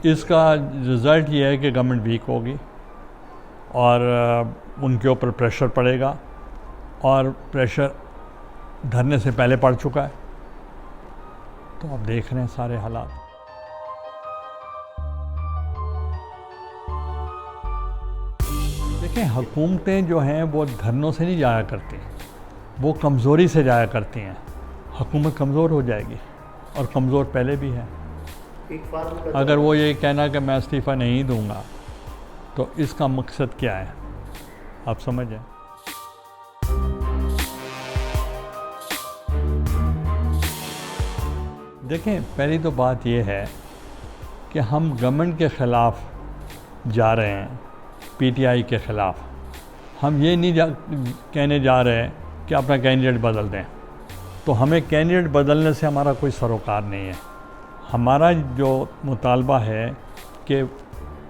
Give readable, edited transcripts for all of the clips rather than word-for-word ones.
इसका रिज़ल्ट ये है कि गवर्नमेंट वीक होगी और उनके ऊपर प्रेशर पड़ेगा, और प्रेशर धरने से पहले पड़ चुका है। तो आप देख रहे हैं सारे हालात। देखें, हुकूमतें जो हैं वो धरनों से नहीं जाया करती, वो कमज़ोरी से जाया करती हैं। हुकूमत कमज़ोर हो जाएगी, और कमज़ोर पहले भी है। अगर वो ये कहना कि मैं इस्तीफ़ा नहीं दूंगा, तो इसका मकसद क्या है, आप समझें। देखें, पहली तो बात ये है कि हम गवर्नमेंट के ख़िलाफ़ जा रहे हैं, पीटीआई के ख़िलाफ़। हम ये नहीं कहने जा रहे हैं कि अपना कैंडिडेट बदल दें। तो हमें कैंडिडेट बदलने से हमारा कोई सरोकार नहीं है। हमारा जो मुतालबा है कि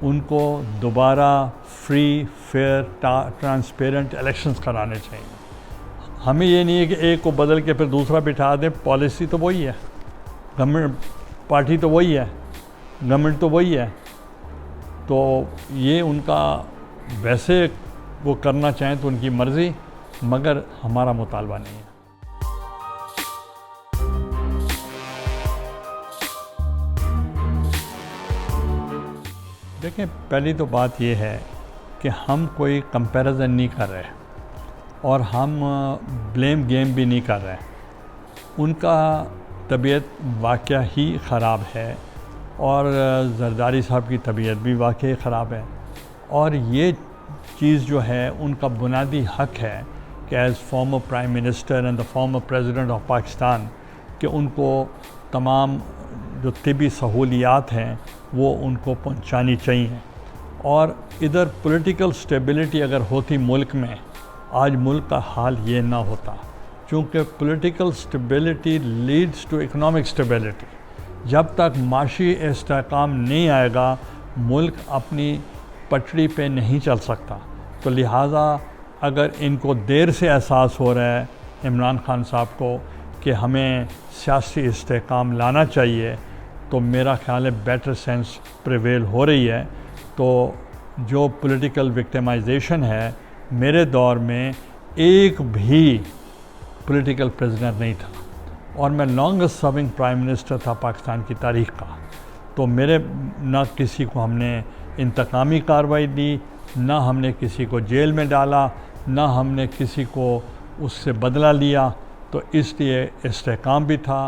उनको दोबारा फ्री, फेयर, ट्रांसपेरेंट इलेक्शंस कराने चाहिए। हमें ये नहीं है कि एक को बदल के फिर दूसरा बिठा दें। पॉलिसी तो वही है, गवर्नमेंट पार्टी तो वही है, गवर्नमेंट तो वही है। तो ये उनका वैसे वो करना चाहें तो उनकी मर्ज़ी, मगर हमारा मुतालबा नहीं है। देखें, पहली तो बात ये है कि हम कोई कंपैरिजन नहीं कर रहे और हम ब्लेम गेम भी नहीं कर रहे। उनका तबीयत वाक़या ही ख़राब है, और जरदारी साहब की तबीयत भी वाक़ई ख़राब है। और ये चीज़ जो है, उनका बुनियादी हक़ है कि as former prime minister and the former president of Pakistan, कि उनको तमाम जो तिबी सहूलियात हैं वो उनको पहुंचानी चाहिए। और इधर पॉलिटिकल स्टेबिलिटी अगर होती मुल्क में, आज मुल्क का हाल ये ना होता, क्योंकि political stability leads to economic stability. जब तक माशी इस्तेहकाम नहीं आएगा, मुल्क अपनी पटरी पे नहीं चल सकता। तो लिहाजा अगर इनको देर से एहसास हो रहा है इमरान खान साहब को कि हमें सियासी इस्तेहकाम लाना चाहिए, तो मेरा ख़्याल है बेटर सेंस प्रिवेल हो रही है। तो जो पॉलिटिकल विक्टिमाइजेशन है, मेरे दौर में एक भी पॉलिटिकल प्रिजनर नहीं था, और मैं लॉन्गेस्ट सर्विंग प्राइम मिनिस्टर था पाकिस्तान की तारीख़ का। तो मेरे ना किसी को हमने इंतकामी कार्रवाई दी, ना हमने किसी को जेल में डाला, ना हमने किसी को उससे बदला लिया। तो इसलिए इस्तेहकाम भी था।